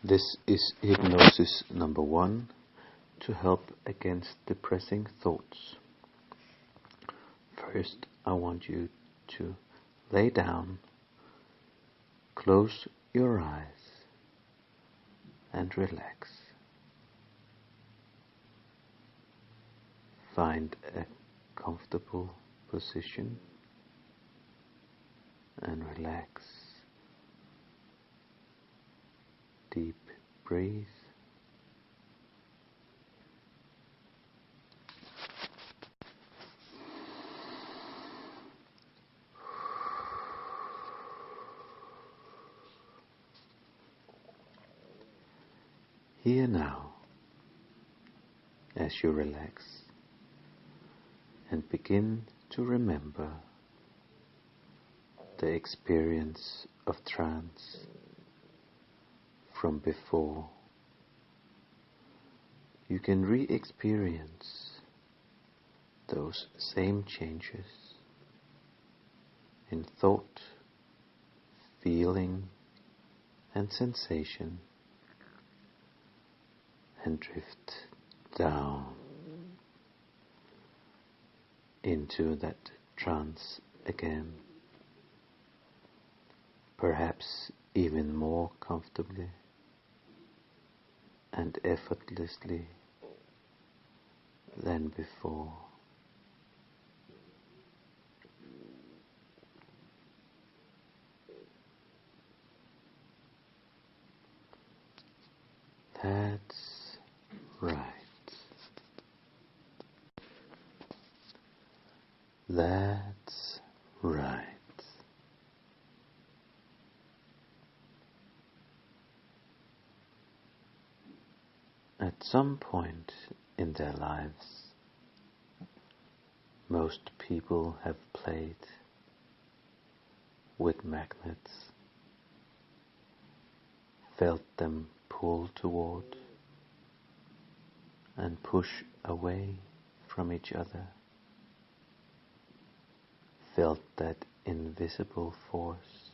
This is hypnosis number 1 to help against depressing thoughts. First, I want you to lay down, close your eyes, and relax. Find a comfortable position and relax. Deep breathe. Here now, as you relax and begin to remember the experience of trance from before, you can re-experience those same changes in thought, feeling and sensation, and drift down into that trance again, perhaps even more comfortably and effortlessly than before. That's right. That's right. At some point in their lives, most people have played with magnets, felt them pull toward and push away from each other, felt that invisible force,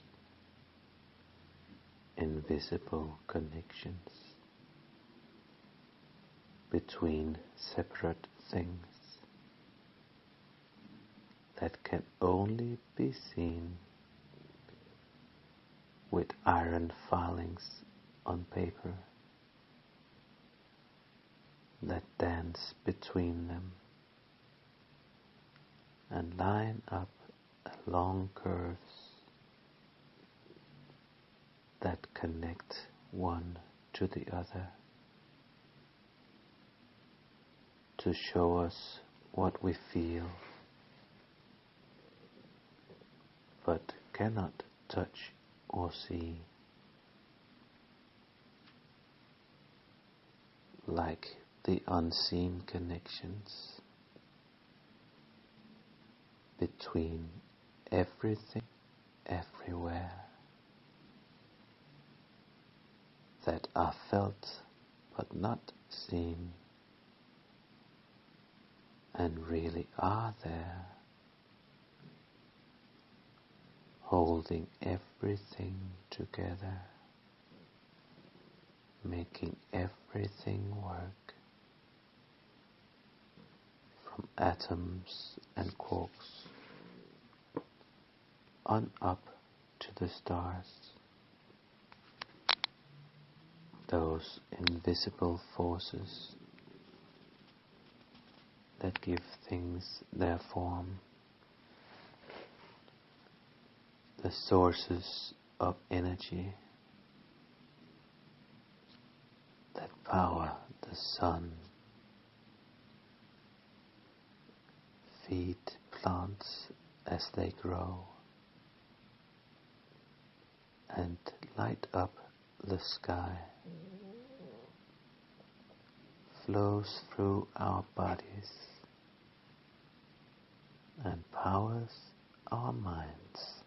invisible connections between separate things that can only be seen with iron filings on paper that dance between them and line up along curves that connect one to the other to show us what we feel but cannot touch or see, like the unseen connections between everything, everywhere, that are felt but not seen, and really are there, holding everything together, making everything work, from atoms and quarks on up to the stars. Those invisible forces that give things their form, the sources of energy that power the sun, feed plants as they grow, and light up the sky, flows through our bodies and powers our minds.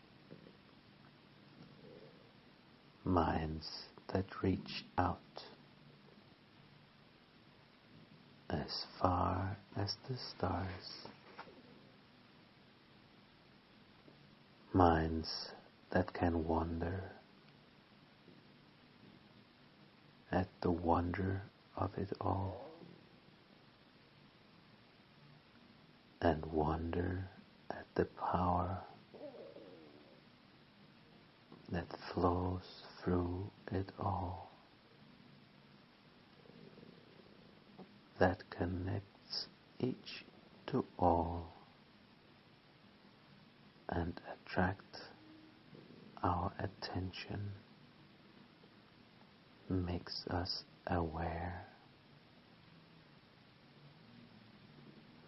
Minds that reach out as far as the stars. Minds that can wander at the wonder of it all, and wonder at the power that flows through it all, that connects each to all and attracts our attention, makes us aware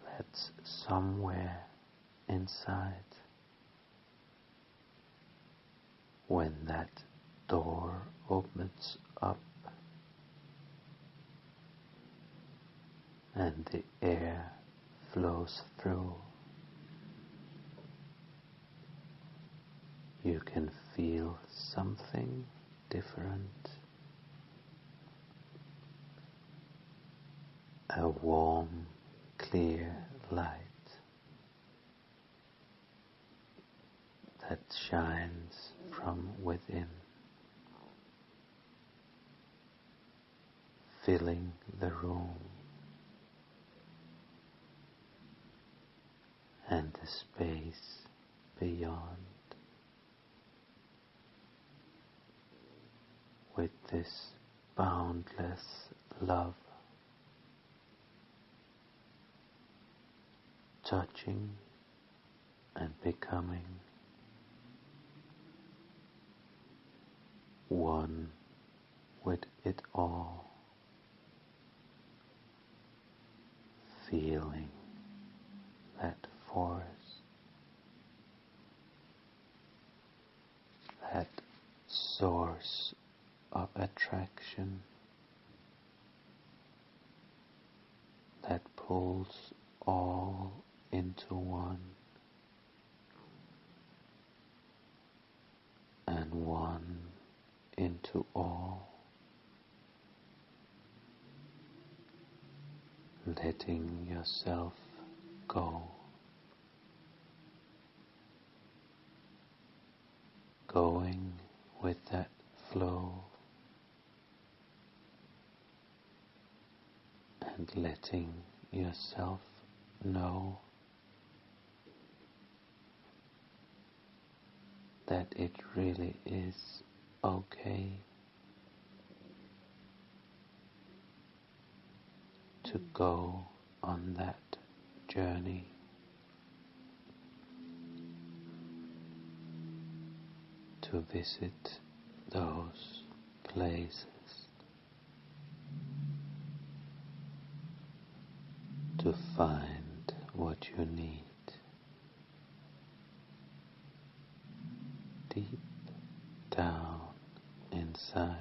that somewhere inside, when that door opens up and the air flows through, you can feel something different, a warm, clear light that shines from within, filling the room and the space beyond with this boundless love, touching and becoming one with it all, feeling that force, that source of attraction that pulls all into one, and one into all, letting yourself go, going with that flow, and letting yourself know that it really is okay to go on that journey, to visit those places, to find what you need deep down inside,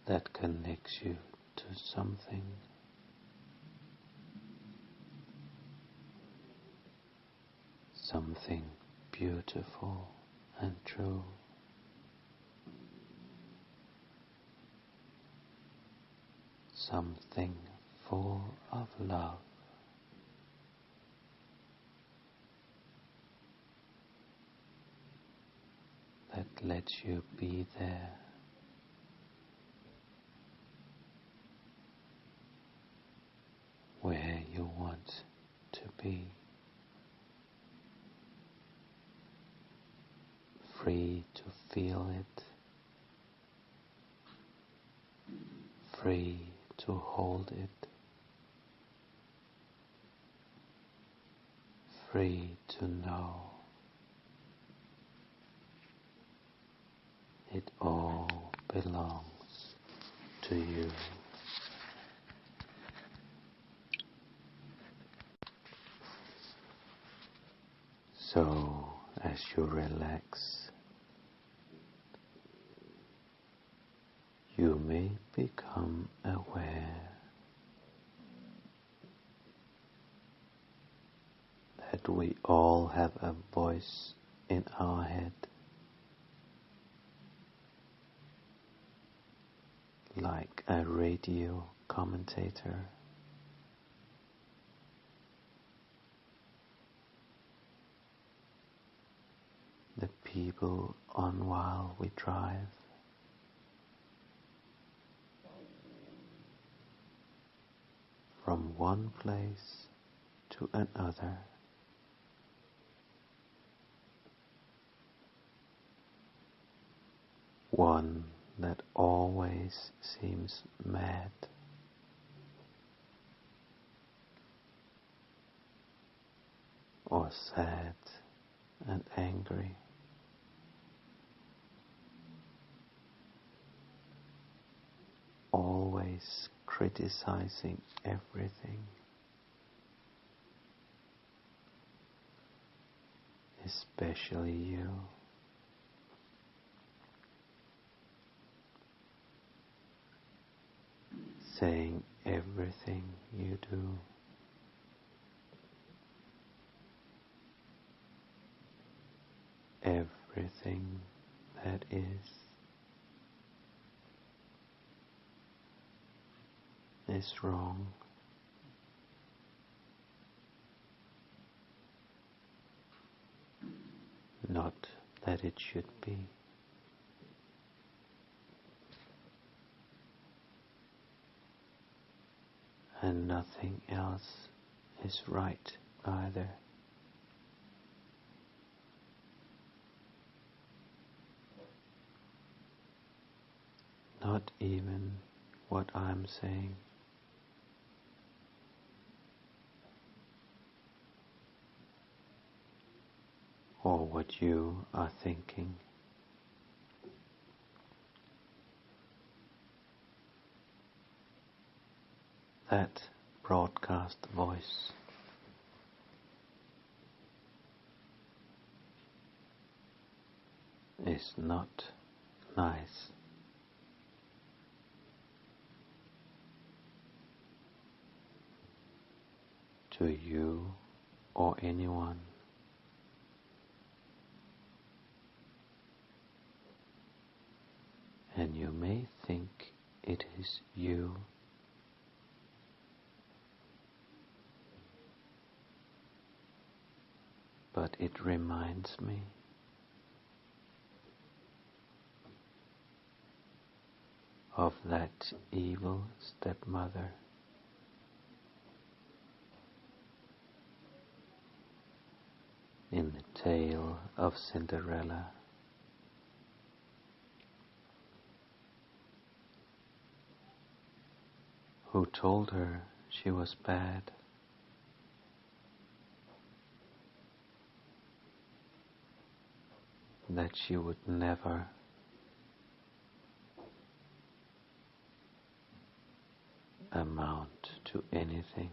that connects you to something beautiful and true, something full of love, that lets you be there where you want to be, free to feel it, free to hold it, free to know it all belongs to you. So, as you relax, you may become aware that we all have a voice in our head, like a radio commentator. the people on while we drive. From one place to another. One that always seems mad. Or sad and angry. Always criticizing everything. Especially you. Saying everything you do. Everything that is wrong. Not that it should be. And nothing else is right either. Not even what I'm saying. Or what you are thinking. That broadcast voice is not nice. To you or anyone. And you may think it is you. But it reminds me of that evil stepmother in the tale of Cinderella. Who told her she was bad. That she would never amount to anything.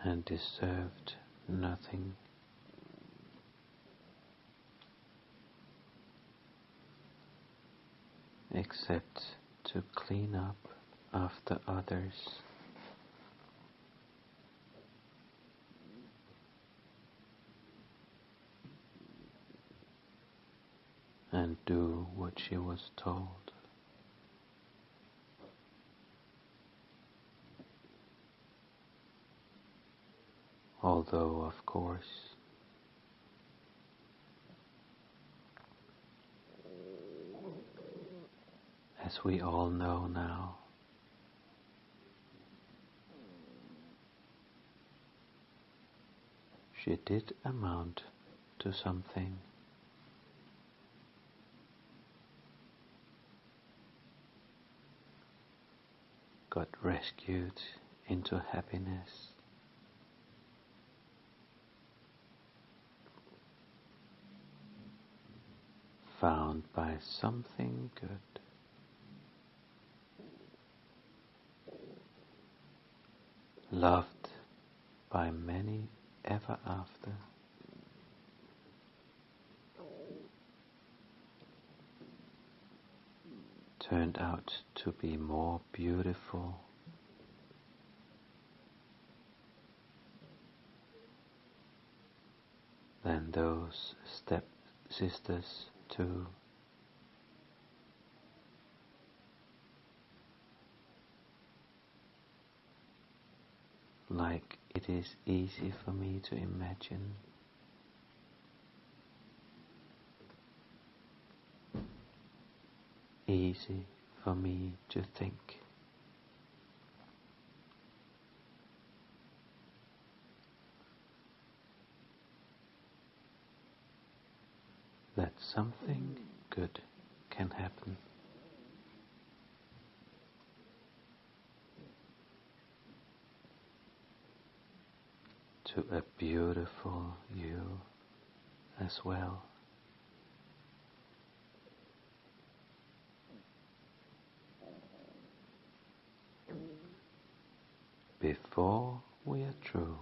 And deserved nothing. Except to clean up after others. And do what she was told. Although, of course, as we all know now, she did amount to something. Got rescued into happiness. Found by something good. Loved by many ever after. Turned out to be more beautiful than those step-sisters too. like it is easy for me to imagine. Easy for me to think. That something good can happen. To a beautiful you as well. Before we are through,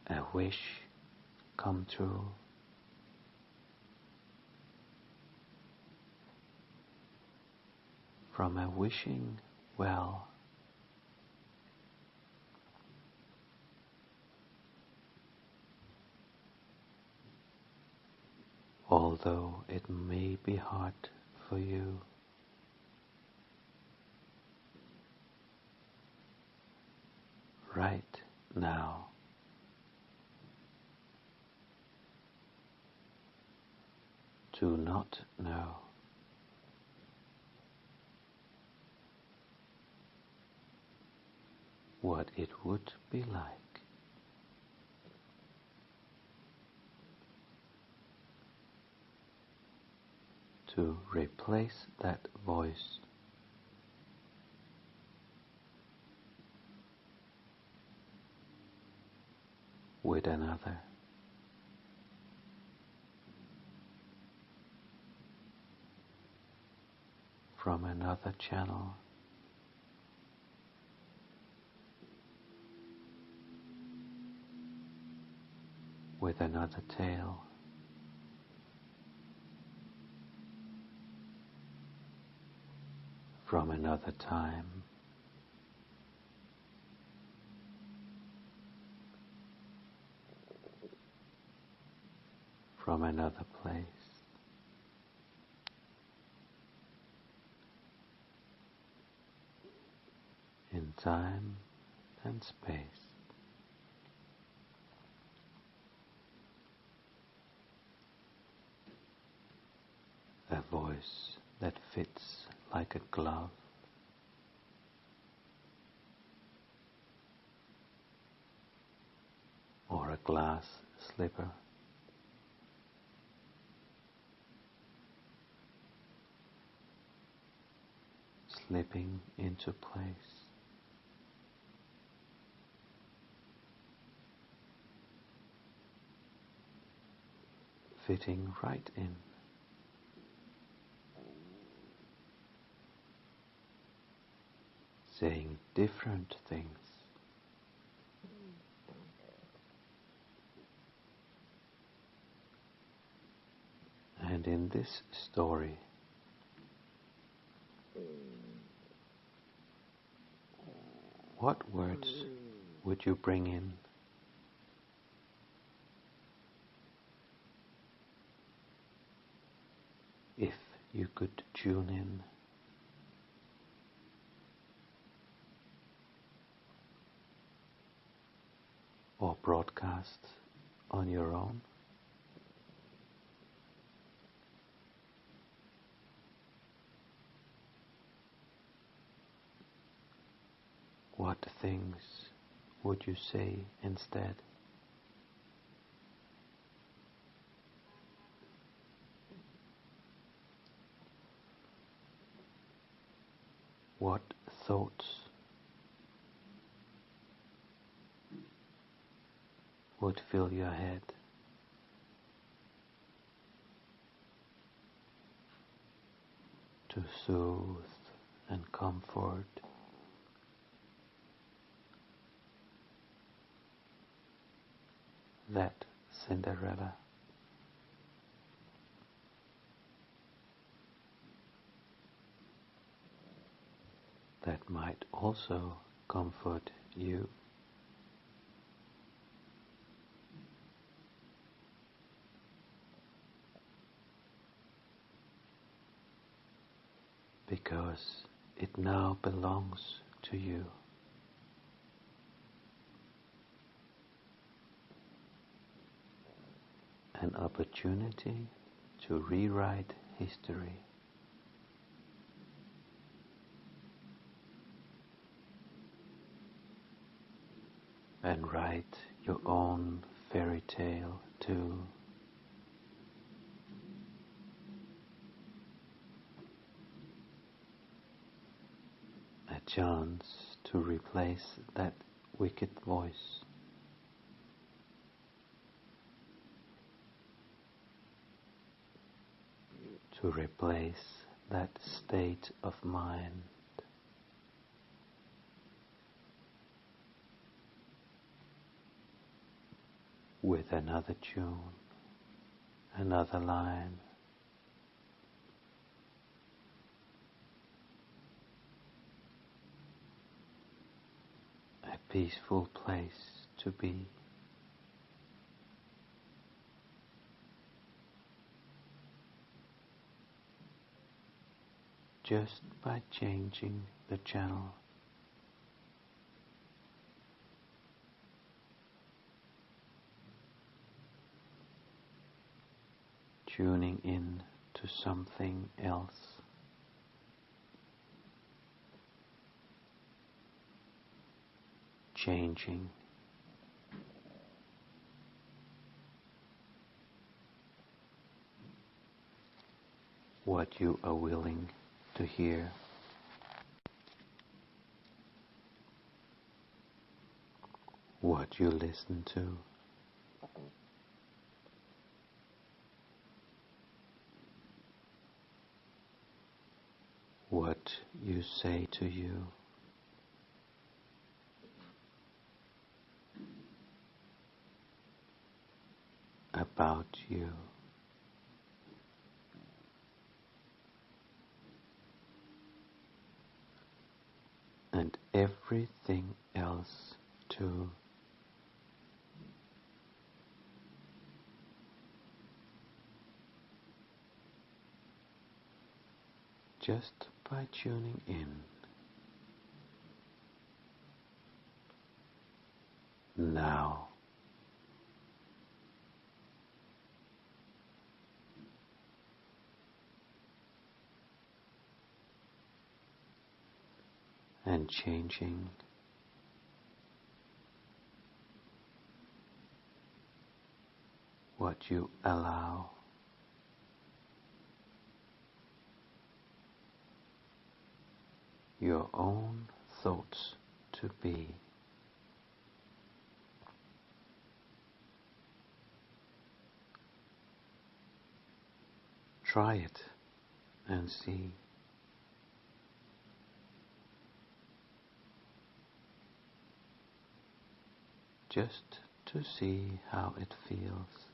a wish come true. From a wishing well, although it may be hard for you, right now. To not know what it would be like to replace that voice with another. From another channel, with another tale, from another time, from another place. In time and space. A voice that fits like a glove, or a glass slipper. Slipping into place. Fitting right in. Saying different things. And in this story, what words would you bring in? If you could tune in, or broadcast on your own? What things would you say instead? What thoughts would fill your head? To soothe and comfort that Cinderella. That might also comfort you. Because it now belongs to you. An opportunity to rewrite history. And write your own fairy tale too. A chance to replace that wicked voice. To replace that state of mind. With another tune, another line. A peaceful place to be. Just by changing the channel. Tuning in to something else. Changing. What you are willing to hear. What you listen to. What you say to you. About you. And everything else too. Just by tuning in. Now. And changing what you allow. Your own thoughts to be. Try it and see. Just to see how it feels.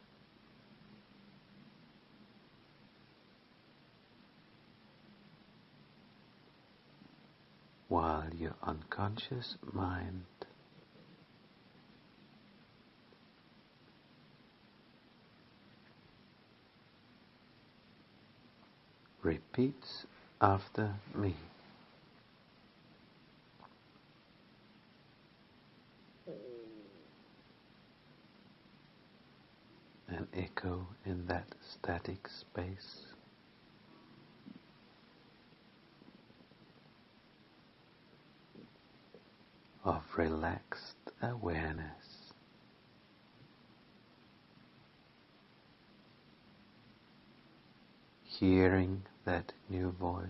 While your unconscious mind repeats after me. An echo in that static space. Of relaxed awareness. Hearing that new voice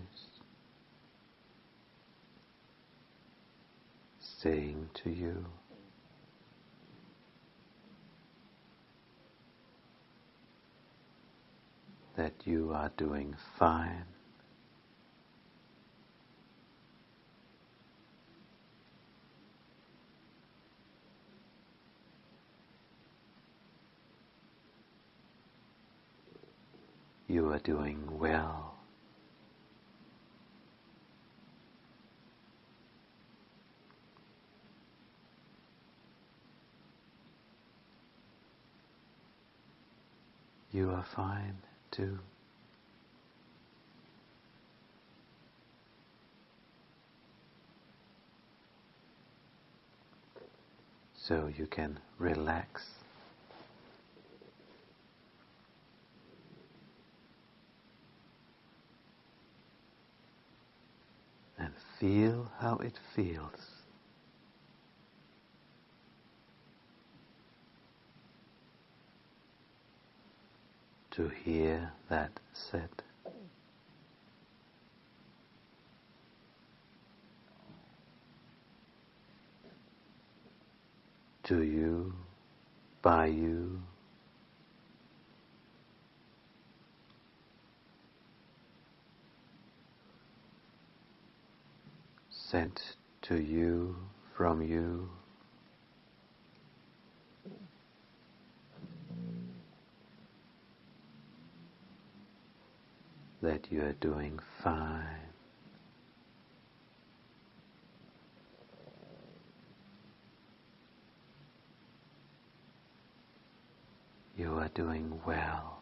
saying to you, that you are doing fine. You are doing well. You are fine too. so you can relax and feel how it feels to hear that said. To you, by you, sent to you, from you, that you are doing fine. You are doing well.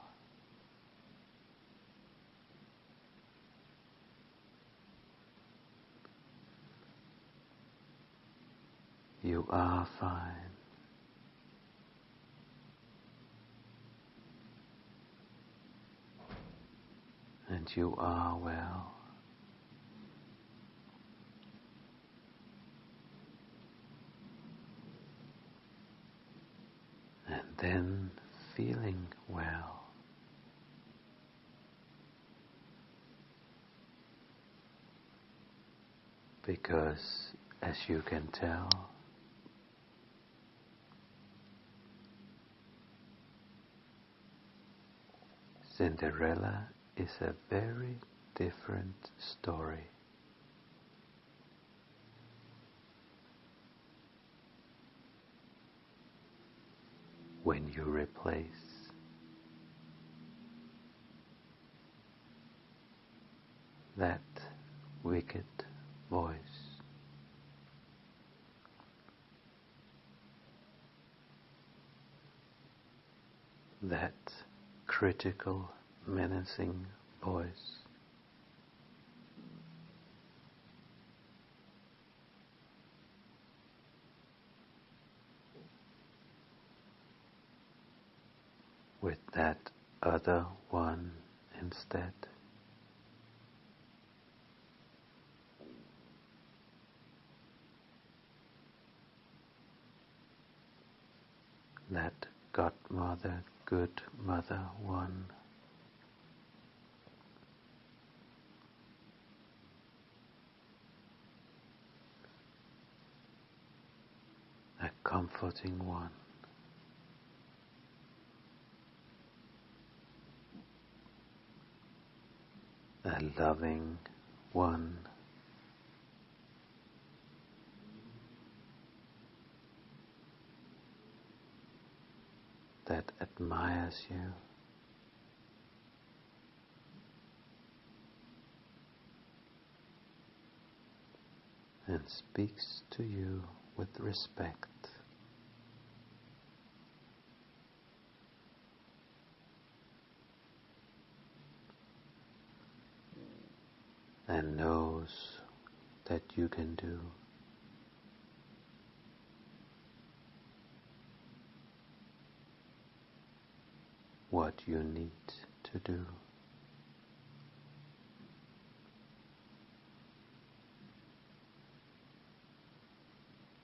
You are fine. And you are well. And then feeling well. Because, as you can tell, Cinderella is a very different story. When you replace that wicked voice that critical, menacing voice with that other one instead. That godmother, good mother one. A comforting one. A loving one. That admires you. And speaks to you with respect. And knows that you can do what you need to do.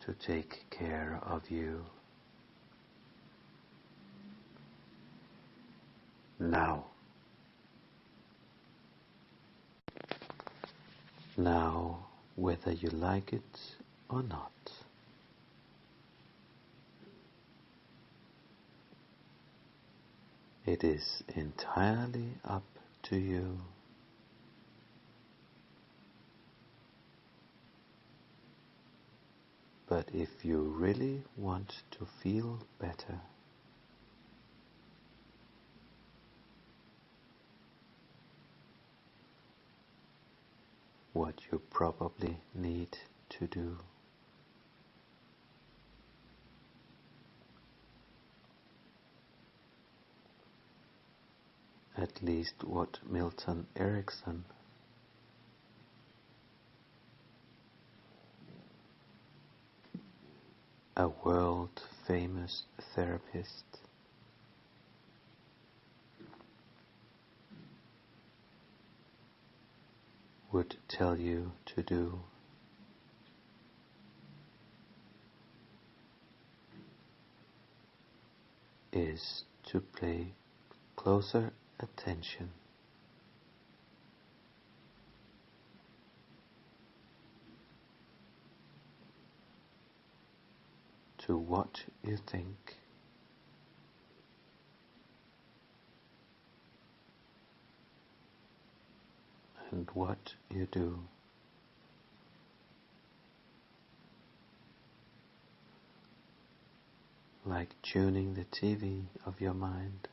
To take care of you. Now. Now, whether you like it or not. It is entirely up to you. But if you really want to feel better, what you probably need to do at least what Milton Erickson a world-famous therapist would tell you to do. Is to pay closer attention to what you think and what you do. Like tuning the TV of your mind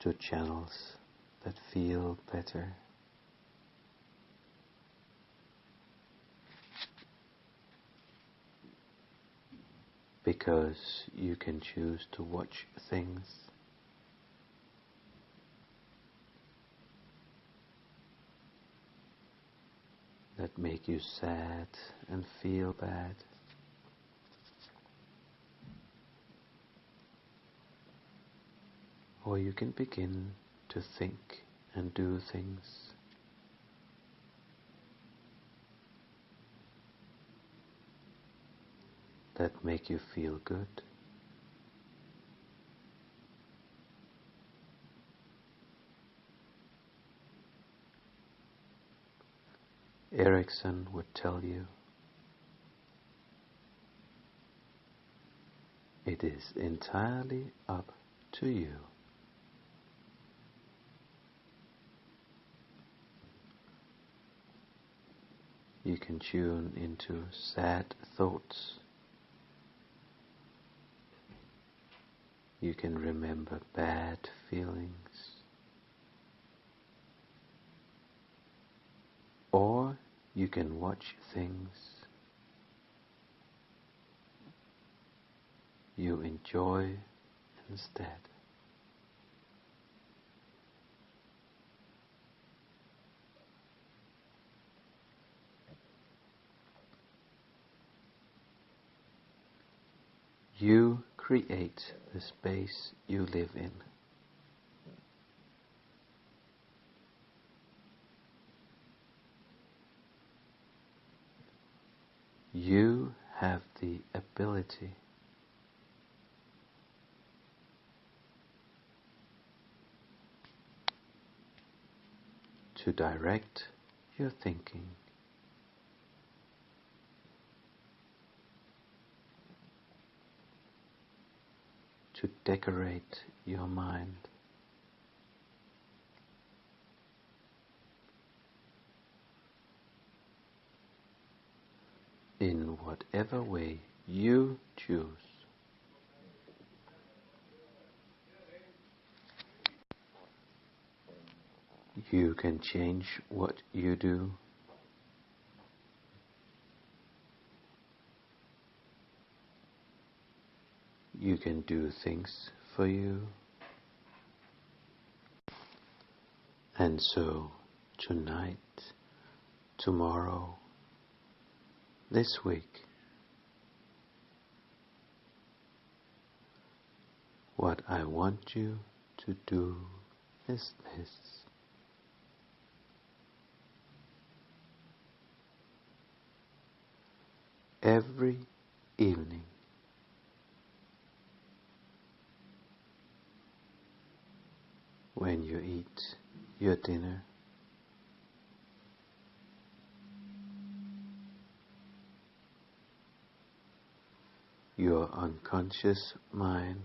to channels that feel better. Because you can choose to watch things that make you sad and feel bad. Or you can begin to think and do things that make you feel good. Erickson would tell you it is entirely up to you. You can tune into sad thoughts. You can remember bad feelings. Or you can watch things you enjoy instead. You create the space you live in. You have the ability to direct your thinking, to decorate your mind, in whatever way you choose. You can change what you do. You can do things for you. And so, tonight, tomorrow, this week, what I want you to do is this. Every evening, when you eat your dinner, your unconscious mind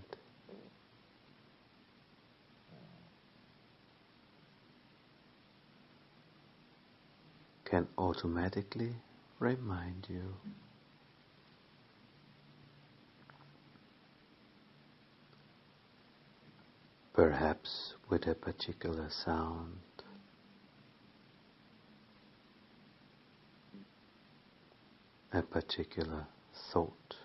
can automatically remind you perhaps with a particular sound, a particular thought,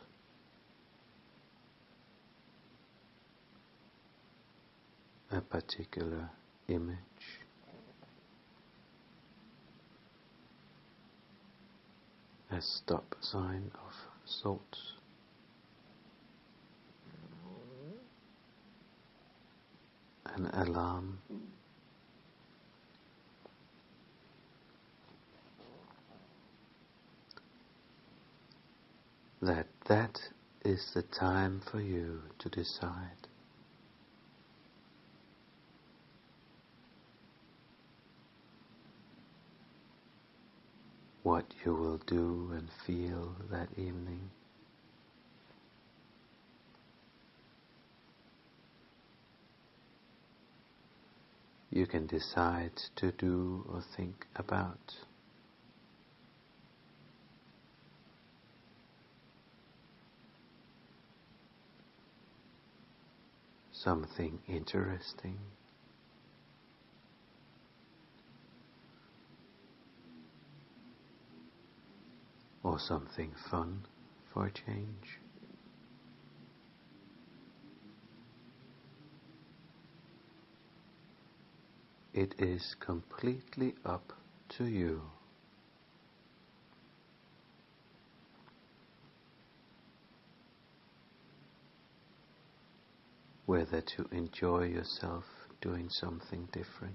a particular image, a stop sign of sorts. An alarm. That is the time for you to decide what you will do and feel that evening. You can decide to do or think about something interesting, or something fun for a change. It is completely up to you. Whether to enjoy yourself doing something different,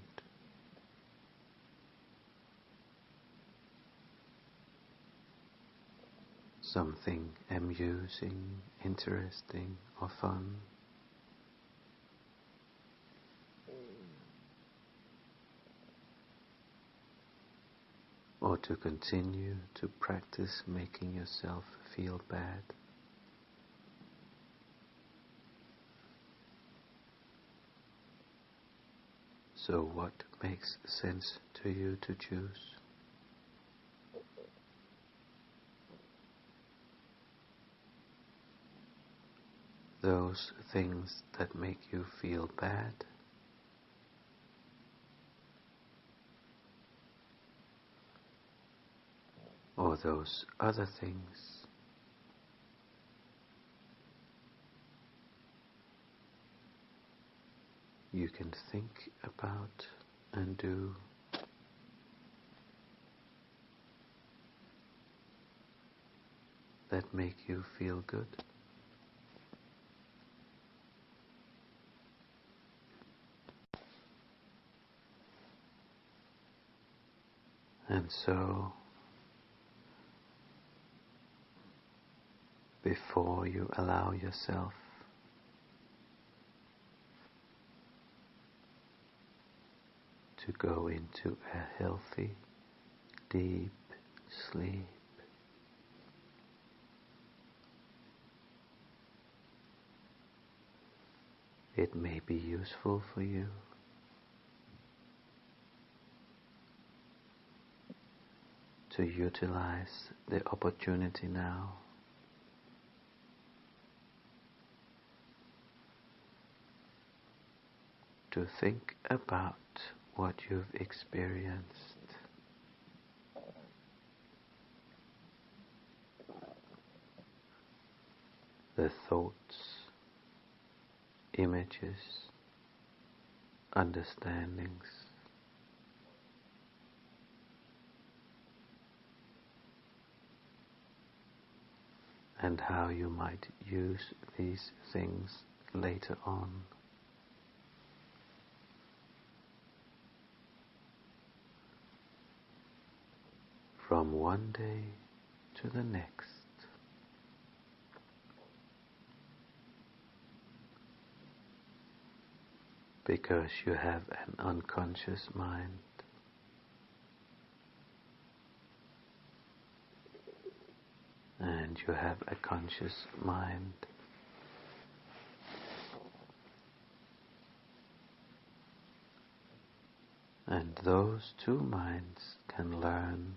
something amusing, interesting, or fun, or to continue to practice making yourself feel bad. So what makes sense to you to choose? Those things that make you feel bad, or those other things you can think about and do that make you feel good. And so, before you allow yourself to go into a healthy, deep sleep, it may be useful for you to utilize the opportunity now to think about what you've experienced, the thoughts, images, understandings, and how you might use these things later on. From one day to the next. Because you have an unconscious mind. And you have a conscious mind. And those two minds can learn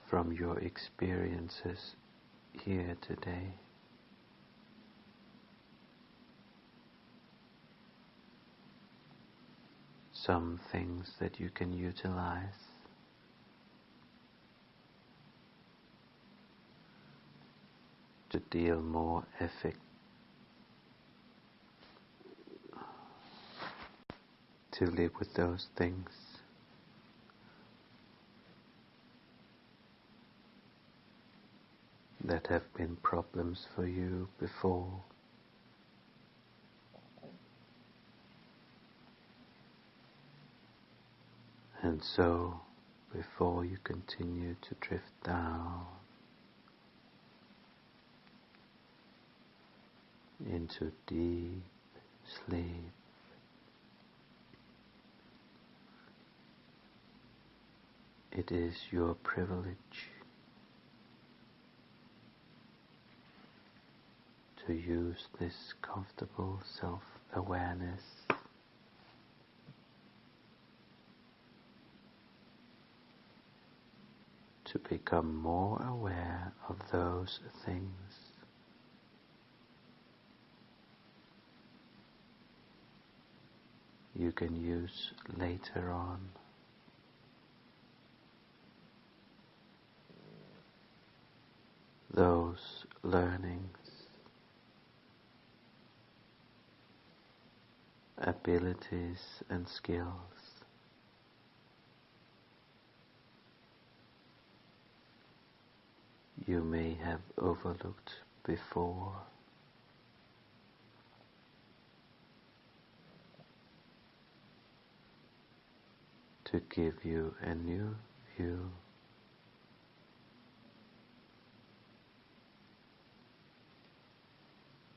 from your experiences here today. Some things that you can utilize to deal more effectively with those things. that have been problems for you before. And so, before you continue to drift down into deep sleep, it is your privilege to use this comfortable self-awareness to become more aware of those things you can use later on. Those learnings, abilities and skills you may have overlooked before. To give you a new view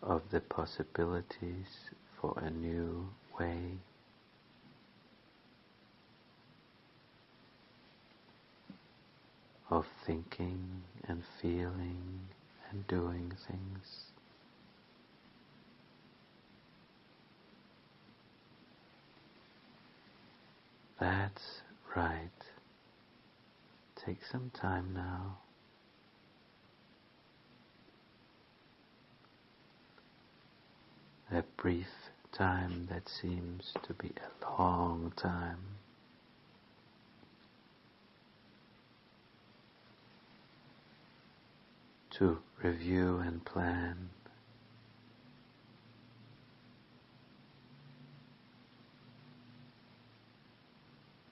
of the possibilities for a new way of thinking and feeling and doing things. That's right. Take some time now. A brief time that seems to be a long time. To review and plan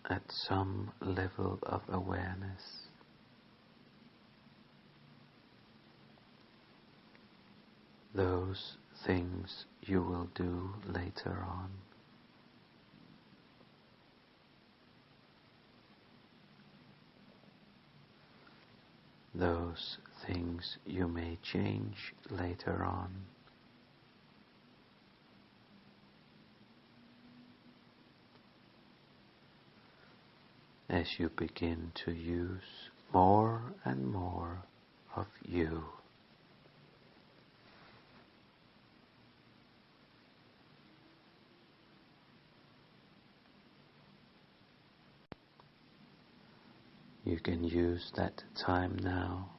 at some level of awareness those things you will do later on. Those things you may change later on. As you begin to use more and more of you. You can use that time now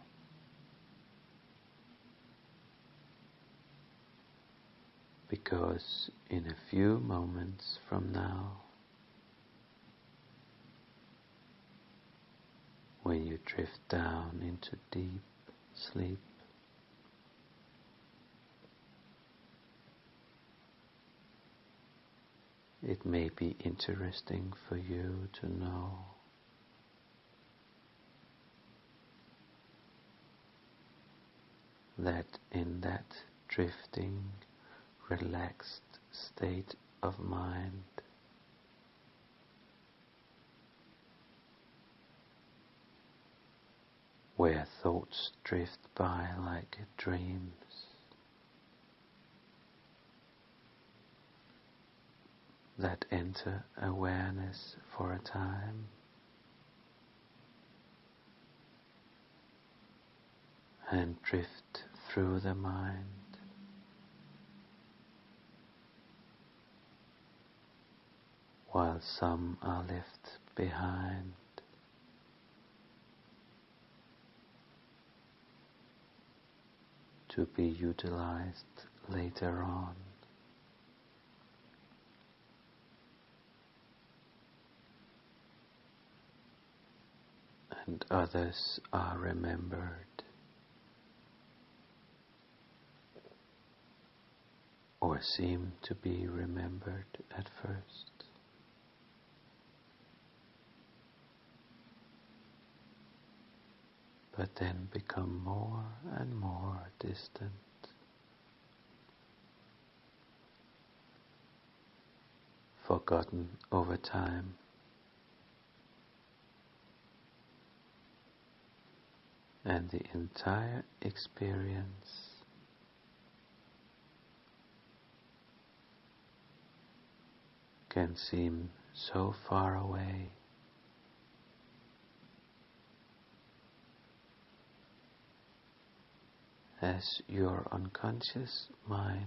because in a few moments from now, when you drift down into deep sleep, it may be interesting for you to know that in that drifting, relaxed state of mind, where thoughts drift by like dreams, that enter awareness for a time, and drift through the mind, while some are left behind. To be utilized later on. And others are remembered or seem to be remembered at first. but then become more and more distant. Forgotten over time. And the entire experience can seem so far away, as your unconscious mind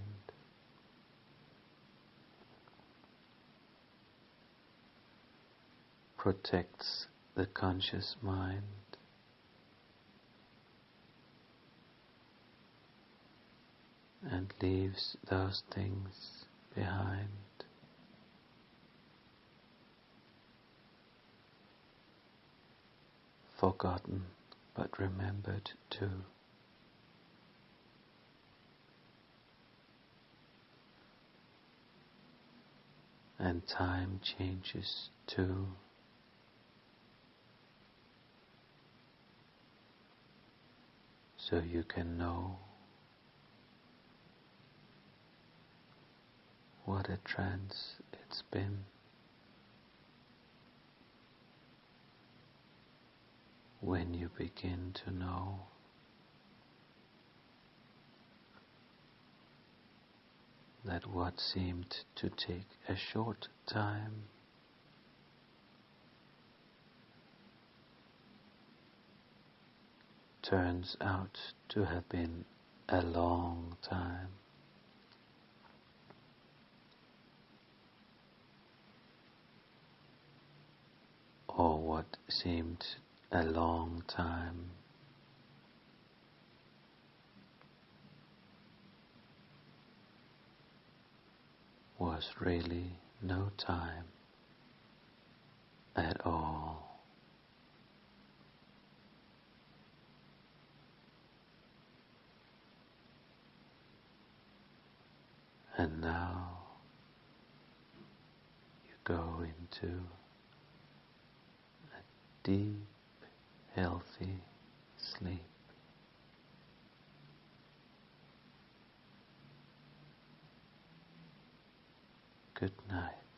protects the conscious mind and leaves those things behind. Forgotten but remembered too. And time changes too. So you can know what a trance it's been. When you begin to know that what seemed to take a short time turns out to have been a long time. Or what seemed a long time was really no time at all. And now you go into a deep, healthy sleep. Good night.